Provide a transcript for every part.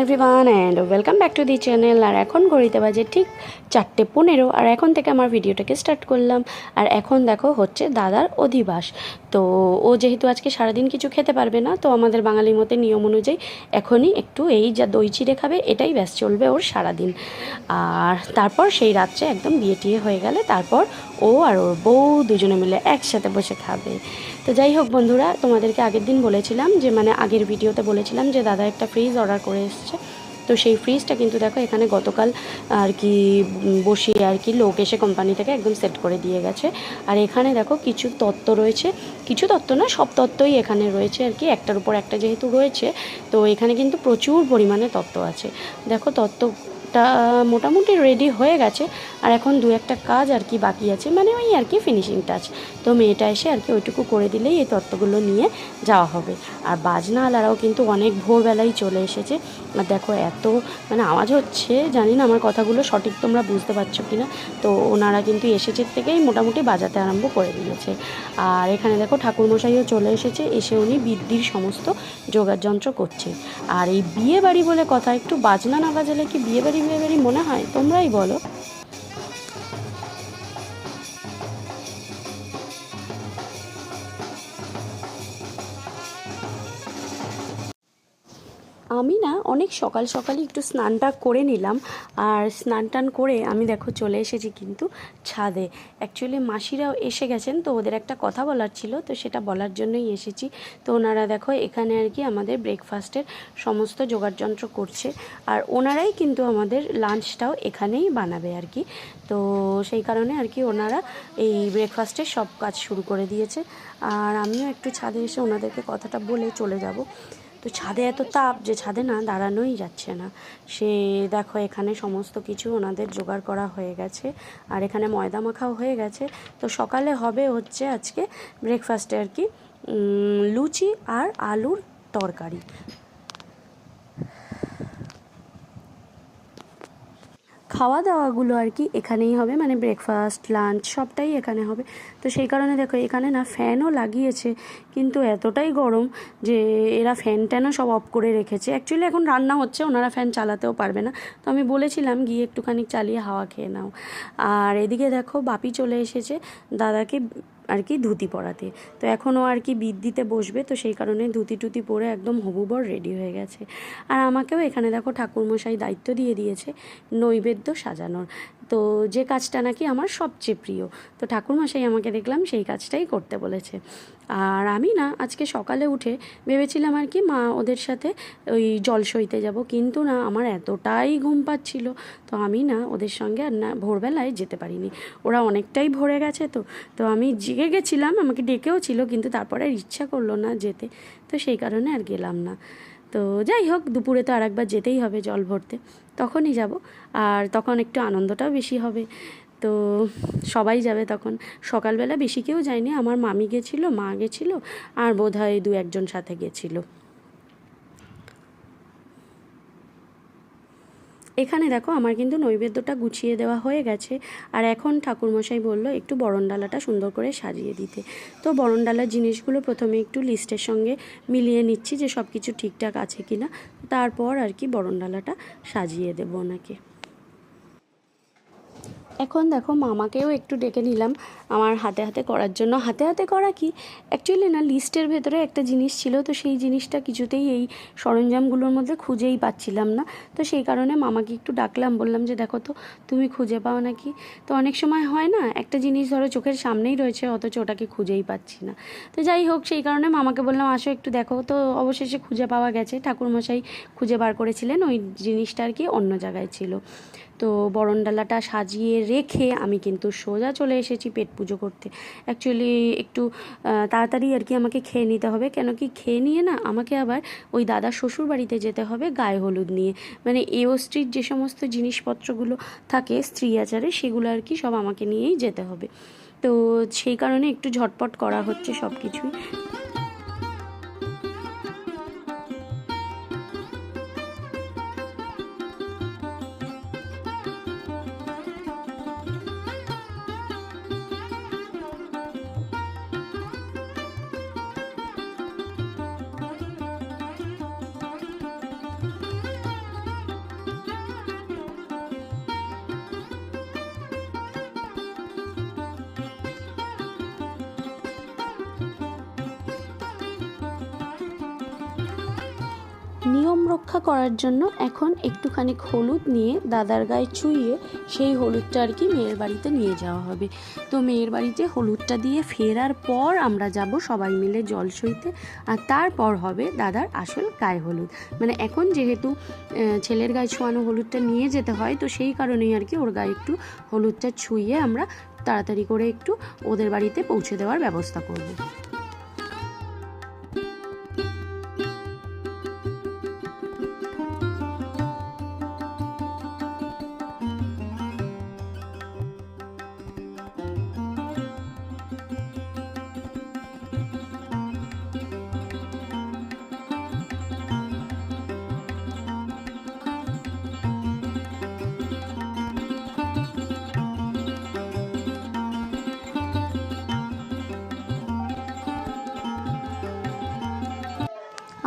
Everyone and welcome back to the channel. আর এখন ঘড়িতে বাজে ঠিক 4:15 আর এখন থেকে আমার ভিডিওটাকে স্টার্ট করলাম। আর এখন দেখো হচ্ছে দাদার অধিবাস। তো ও যেহেতু আজকে সারাদিন কিছু খেতে পারবে না, তো আমাদের বাঙালির মতে নিয়ম অনুযায়ী এখনই একটু এই যা দই চিড়ে খাবে এটাই ব্যাস চলবে ওর সারাদিন। আর তারপর সেই রাত্রে একদম বিয়ে টিয়ে হয়ে গেলে তারপর ও আর ওর বউ দুজনে মিলে একসাথে বসে খাবে। তো যাই হোক বন্ধুরা, তোমাদেরকে আগের দিন বলেছিলাম যে আগের ভিডিওতে বলেছিলাম যে দাদা একটা ফ্রিজ অর্ডার করে এসছে। তো সেই ফ্রিজটা কিন্তু দেখো এখানে গতকাল আর কি বসিয়ে আর কি লোক এসে কোম্পানি থেকে একদম সেট করে দিয়ে গেছে। আর এখানে দেখো কিছু তত্ত্ব রয়েছে, কিছু তত্ত্ব না সব তত্ত্বই এখানে রয়েছে আর কি, একটার উপর একটা যেহেতু রয়েছে তো এখানে কিন্তু প্রচুর পরিমাণে তত্ত্ব আছে। দেখো তত্ত্বটা মোটামুটি রেডি হয়ে গেছে, আর এখন দু একটা কাজ আর কি বাকি আছে, মানে ওই আর কি ফিনিশিং টাচ। তো মেয়েটা এসে আর কি ওইটুকু করে দিলেই এই তত্ত্বগুলো নিয়ে যাওয়া হবে। আর বাজনাওয়ালারাও কিন্তু অনেক ভোরবেলাই চলে এসেছে। আর দেখো এত আওয়াজ হচ্ছে, জানি না আমার কথাগুলো সঠিক তোমরা বুঝতে পারছো কি না। তো ওনারা কিন্তু এসেছের থেকেই মোটামুটি বাজাতে আরম্ভ করে দিয়েছে। আর এখানে দেখো ঠাকুরমশাইও চলে এসেছে, এসে উনি বৃদ্ধির সমস্ত যোগাযন্ত্র করছে। আর এই বিয়ে বাড়ি বলে কথা, একটু বাজনা না বাজালে কি বিয়ে বাড়ি মনে হয়? তোমরাই বলো। আমি না অনেক সকাল সকালই একটু স্নানটা করে নিলাম। আর স্নান টান করে আমি দেখো চলে এসেছি কিন্তু ছাদে। অ্যাকচুয়ালি মাসিরাও এসে গেছেন, তো ওদের একটা কথা বলার ছিল, তো সেটা বলার জন্যই এসেছি। তো ওনারা দেখো এখানে আর কি আমাদের ব্রেকফাস্টের সমস্ত যোগাড়যন্ত্র করছে। আর ওনারাই কিন্তু আমাদের লাঞ্চটাও এখানেই বানাবে আর কি। তো সেই কারণে আর কি ওনারা এই ব্রেকফাস্টের সব কাজ শুরু করে দিয়েছে। আর আমিও একটু ছাদে এসে ওনাদেরকে কথাটা বলে চলে যাব। তো ছাদে এত তাপ যে ছাদে না দাঁড়ানোই যাচ্ছে না। সে দেখো এখানে সমস্ত কিছু ওনাদের জোগাড় করা হয়ে গেছে। আর এখানে ময়দা মাখাও হয়ে গেছে। তো সকালে হবে হচ্ছে আজকে ব্রেকফাস্টে আর কি লুচি আর আলুর তরকারি। খাওয়া দাওয়াগুলো আর কি এখানেই হবে, মানে ব্রেকফাস্ট লাঞ্চ সবটাই এখানে হবে। তো সেই কারণে দেখো এখানে না ফ্যানও লাগিয়েছে, কিন্তু এতটাই গরম যে এরা ফ্যান ট্যানও সব অফ করে রেখেছে। অ্যাকচুয়ালি এখন রান্না হচ্ছে, ওনারা ফ্যান চালাতেও পারবে না। তো আমি বলেছিলাম গিয়ে একটুখানি চালিয়ে হাওয়া খেয়ে নাও। আর এদিকে দেখো বাপি চলে এসেছে দাদাকে আর কি ধুতি পরাতে। তো এখনও আর কি বিদ দিতে বসবে, তো সেই কারণে ধুতি টুতি পরে একদম হবুবর রেডি হয়ে গেছে। আর আমাকেও এখানে দেখো ঠাকুরমশাই দায়িত্ব দিয়ে দিয়েছে নৈবেদ্য সাজানোর। তো যে কাজটা নাকি আমার সবচেয়ে প্রিয়, তো ঠাকুরমশাই আমাকে দেখলাম সেই কাজটাই করতে বলেছে। আর আমি না আজকে সকালে উঠে ভেবেছিলাম আর কি মা ওদের সাথে ওই জল সইতে যাব, কিন্তু না আমার এতটাই ঘুম পাচ্ছিল, তো আমি না ওদের সঙ্গে আর না ভোরবেলায় যেতে পারিনি। ওরা অনেকটাই ভরে গেছে, তো আমি জেগে গেছিলাম, আমাকে ডেকেও ছিল, কিন্তু তারপরে আর ইচ্ছা করলো না যেতে। তো সেই কারণে আর গেলাম না। তো যাই হোক, দুপুরে তো আরেকবার যেতেই হবে জল ভরতে, তখনই যাব। আর তখন একটু আনন্দটাও বেশি হবে। তো সবাই যাবে তখন। সকালবেলা বেশি কেউ যায়নি, আমার মামি গেছিলো, মা গেছিলো, আর বোধহয় দু একজন সাথে গেছিলো। এখানে দেখো আমার কিন্তু নৈবেদ্যটা গুছিয়ে দেওয়া হয়ে গেছে। আর এখন ঠাকুরমশাই বলল একটু বরণডালাটা সুন্দর করে সাজিয়ে দিতে। তো বরণডালার জিনিসগুলো প্রথমে একটু লিস্টের সঙ্গে মিলিয়ে নিচ্ছি যে সব কিছু ঠিকঠাক আছে কি না, তারপর আর কি বরণডালাটা সাজিয়ে দেবো ওনাকে। এখন দেখো মামাকেও একটু ডেকে নিলাম আমার হাতে হাতে করার জন্য। হাতে হাতে করা কি, অ্যাকচুয়ালি না লিস্টের ভেতরে একটা জিনিস ছিল, তো সেই জিনিসটা কিছুতেই এই সরঞ্জামগুলোর মধ্যে খুঁজেই পাচ্ছিলাম না। তো সেই কারণে মামাকে একটু ডাকলাম, বললাম যে দেখো তো তুমি খুঁজে পাও নাকি। তো অনেক সময় হয় না একটা জিনিস ধরো চোখের সামনেই রয়েছে অথচ ওটাকে খুঁজেই পাচ্ছি না। তো যাই হোক, সেই কারণে মামাকে বললাম আসো একটু দেখো। তো অবশেষে খুঁজে পাওয়া গেছে, ঠাকুরমশাই খুঁজে বার করেছিলেন, ওই জিনিসটা আর কি অন্য জায়গায় ছিল। তো বরণডালাটা সাজিয়ে রেখে আমি কিন্তু সোজা চলে এসেছি পেট পুজো করতে। অ্যাকচুয়ালি একটু তাড়াতাড়ি আর কি আমাকে খেয়ে নিতে হবে, কেন কি খেয়ে নিয়ে না আমাকে আবার ওই দাদার শ্বশুর বাড়িতে যেতে হবে গায়ে হলুদ নিয়ে, মানে এও স্ট্রিট যে সমস্ত জিনিসপত্রগুলো থাকে স্ত্রী আচারে সেগুলো আর কি সব আমাকে নিয়েই যেতে হবে। তো সেই কারণে একটু ঝটপট করা হচ্ছে সব কিছুই। নিয়ম রক্ষা করার জন্য এখন একটুখানি হলুদ নিয়ে দাদার গায়ে ছুঁয়ে সেই হলুদটা আর কি মেয়ের বাড়িতে নিয়ে যাওয়া হবে। তো মেয়ের বাড়িতে হলুদটা দিয়ে ফেরার পর আমরা যাব সবাই মিলে জল সইতে, আর তারপর হবে দাদার আসল গায়ে হলুদ। মানে এখন যেহেতু ছেলের গায়ে ছোঁয়ানো হলুদটা নিয়ে যেতে হয়, তো সেই কারণেই আর কি ওর গায়ে একটু হলুদটা ছুঁয়ে আমরা তাড়াতাড়ি করে একটু ওদের বাড়িতে পৌঁছে দেওয়ার ব্যবস্থা করব।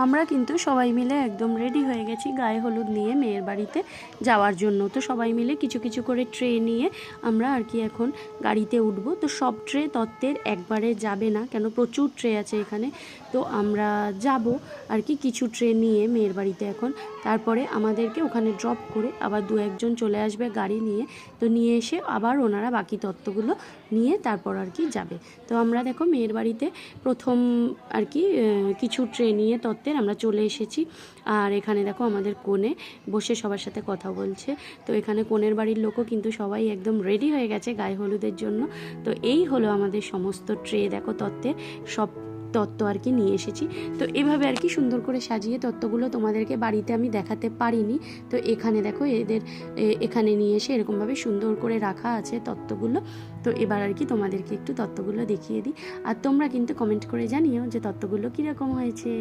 আমরা কিন্তু সবাই মিলে একদম রেডি হয়ে গেছি গায়ে হলুদ নিয়ে মেয়ের বাড়িতে যাওয়ার জন্য। তো সবাই মিলে কিছু কিছু করে ট্রে নিয়ে আমরা আর কি এখন গাড়িতে উঠব। তো সব ট্রে তত্ত্বের একবারে যাবে না, কেন প্রচুর ট্রে আছে এখানে। তো আমরা যাব আর কি কিছু ট্রে নিয়ে মেয়ের বাড়িতে এখন। তারপরে আমাদেরকে ওখানে ড্রপ করে আবার দু একজন চলে আসবে গাড়ি নিয়ে। তো নিয়ে এসে আবার ওনারা বাকি তত্ত্বগুলো নিয়ে তারপর আর কি যাবে। তো আমরা দেখো মেয়ের বাড়িতে প্রথম আর কি কিছু ট্রে নিয়ে তত্ত্বের আমরা চলে এসেছি। আর এখানে দেখো আমাদের কোণে বসে সবার সাথে কথা বলছে। তো এখানে কোণের বাড়ির লোকও কিন্তু সবাই একদম রেডি হয়ে গেছে গায়ে হলুদের জন্য। তো এই হলো আমাদের সমস্ত ট্রে, দেখো তত্ত্বের সব তত্ত্ব আর কি নিয়ে এসেছি। তো এভাবে আর কি সুন্দর করে সাজিয়ে তত্ত্বগুলো তোমাদেরকে বাড়িতে আমি দেখাতে পারিনি। তো এখানে দেখো এদের এখানে নিয়ে এসে এরকমভাবে সুন্দর করে রাখা আছে তত্ত্বগুলো। তো এবার আর কি তোমাদেরকে একটু তত্ত্বগুলো দেখিয়ে দিই, আর তোমরা কিন্তু কমেন্ট করে জানিও যে তত্ত্বগুলো কীরকম হয়েছে।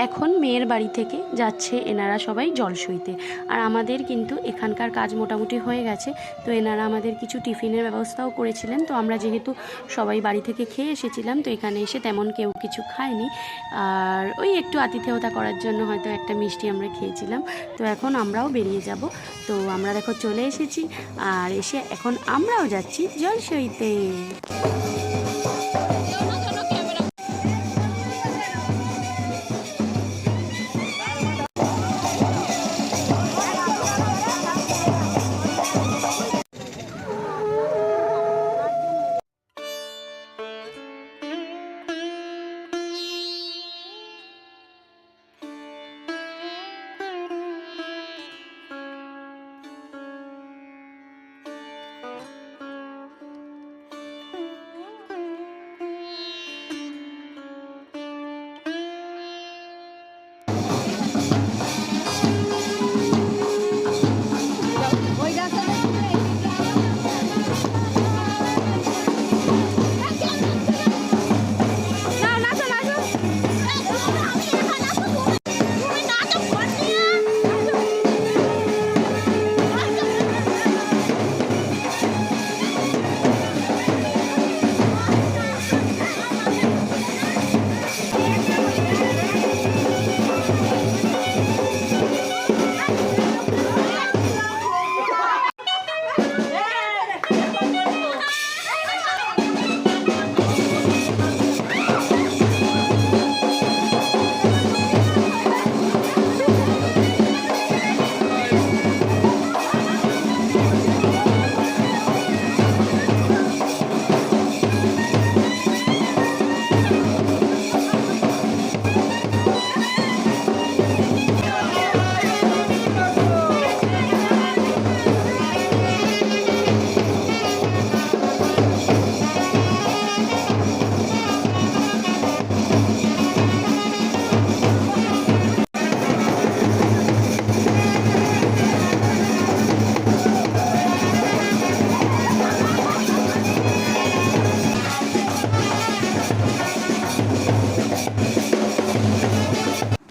এখন মেয়ের বাড়ি থেকে যাচ্ছে এনারা সবাই জল সইতে, আর আমাদের কিন্তু এখানকার কাজ মোটামুটি হয়ে গেছে। তো এনারা আমাদের কিছু টিফিনের ব্যবস্থাও করেছিলেন। তো আমরা যেহেতু সবাই বাড়ি থেকে খেয়ে এসেছিলাম, তো এখানে এসে তেমন কেউ কিছু খায়নি, আর ওই একটু আতিথেয়তা করার জন্য হয়তো একটা মিষ্টি আমরা খেয়েছিলাম। তো এখন আমরাও বেরিয়ে যাব। তো আমরা দেখো চলে এসেছি, আর এসে এখন আমরাও যাচ্ছি জল সইতে।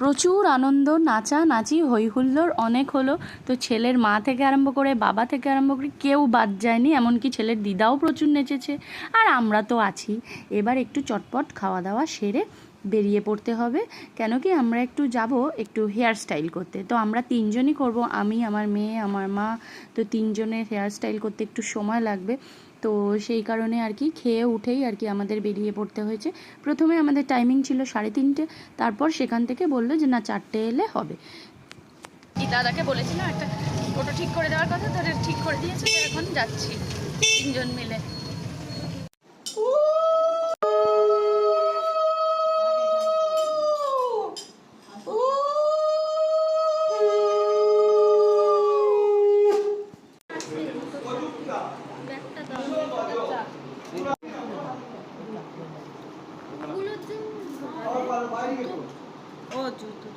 প্রচুর আনন্দ, নাচানাচি, হই হুল্লোড় অনেক হলো। তো ছেলের মা থেকে আরম্ভ করে বাবা থেকে আরম্ভ করে কেউ বাদ যায়নি, এমনকি ছেলের দিদাও প্রচুর নেচেছে, আর আমরা তো আছি। এবার একটু চটপট খাওয়া দাওয়া সেরে বেরিয়ে পড়তে হবে। কেন কি আমরা একটু যাব একটু হেয়ার স্টাইল করতে। তো আমরা তিনজনই করব, আমি, আমার মেয়ে, আমার মা। তো তিনজনের হেয়ার স্টাইল করতে একটু সময় লাগবে। তো সেই কারণে আর কি খেয়ে উঠেই আর কি আমাদের বেরিয়ে পড়তে হয়েছে। প্রথমে আমাদের টাইমিং ছিল 3:30, তারপর সেখান থেকে বললো যে না 4টে এলে হবে। দাদাকে বলেছিলাম একটা টোটো ঠিক করে দেওয়ার কথা, তাহলে ঠিক করে দিয়েছে। এখন যাচ্ছি তিনজন মিলে। ও জুতো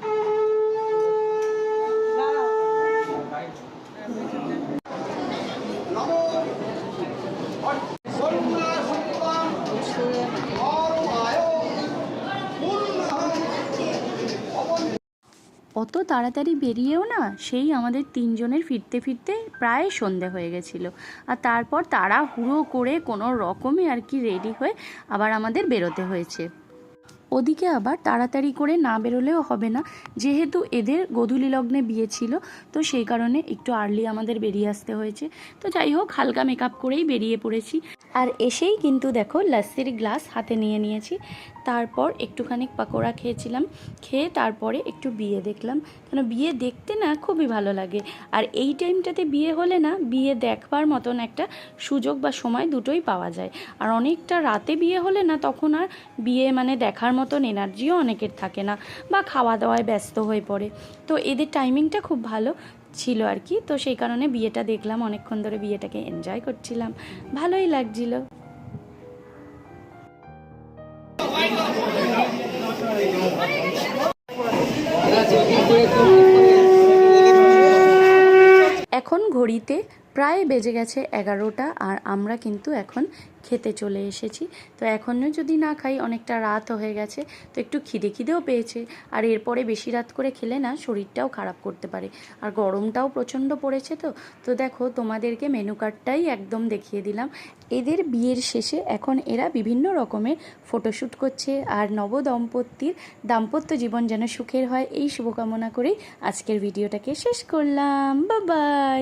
অত তাড়াতাড়ি বেরিয়েও না সেই আমাদের তিনজনের ফিরতে ফিরতে প্রায় সন্ধে হয়ে গেছিলো। আর তারপর তাড়াহুড়ো করে কোনো রকমে আর কি রেডি হয়ে আবার আমাদের বেরোতে হয়েছে। ওদিকে আবার তাড়াতাড়ি করে না বেরোলেও হবে না, যেহেতু এদের গোধূলি লগ্নে বিয়ে ছিল, তো সেই কারণে একটু আর্লি আমাদের বেরিয়ে আসতে হয়েছে। তো যাই হোক, হালকা মেকআপ করেই বেরিয়ে পড়েছি। আর এসেই কিন্তু দেখো লাস্সির গ্লাস হাতে নিয়ে নিয়েছি। তারপর একটুখানি পাকোড়া খেয়েছিলাম, খেয়ে তারপরে একটু বিয়ে দেখলাম। কেন বিয়ে দেখতে না খুবই ভালো লাগে। আর এই টাইমটাতে বিয়ে হলে না বিয়ে দেখবার মতন একটা সুযোগ বা সময় দুটোই পাওয়া যায়। আর অনেকটা রাতে বিয়ে হলে না তখন আর বিয়ে মানে দেখার মতন এনার্জিও অনেকের থাকে না, বা খাওয়া দাওয়ায় ব্যস্ত হয়ে পড়ে। তো এদের টাইমিংটা খুব ভালো ছিল আর কি। তো সেই কারণে বিয়েটা দেখলাম, অনেকক্ষণ ধরে বিয়েটাকে এনজয় করছিলাম, ভালোই লাগছিল। এখন ঘড়িতে প্রায় বেজে গেছে 11টা, আর আমরা কিন্তু এখন খেতে চলে এসেছি। তো এখনও যদি না খাই, অনেকটা রাত হয়ে গেছে, তো একটু খিদেও পেয়েছে। আর এরপরে বেশি রাত করে খেলে না শরীরটাও খারাপ করতে পারে। আর গরমটাও প্রচণ্ড পড়েছে। তো দেখো, তোমাদেরকে মেনু কার্ডটাই একদম দেখিয়ে দিলাম। এদের বিয়ের শেষে এখন এরা বিভিন্ন রকমের ফটোশ্যুট করছে। আর নবদম্পতির দাম্পত্য জীবন যেন সুখের হয়, এই শুভকামনা করেই আজকের ভিডিওটাকে শেষ করলাম। Bye bye.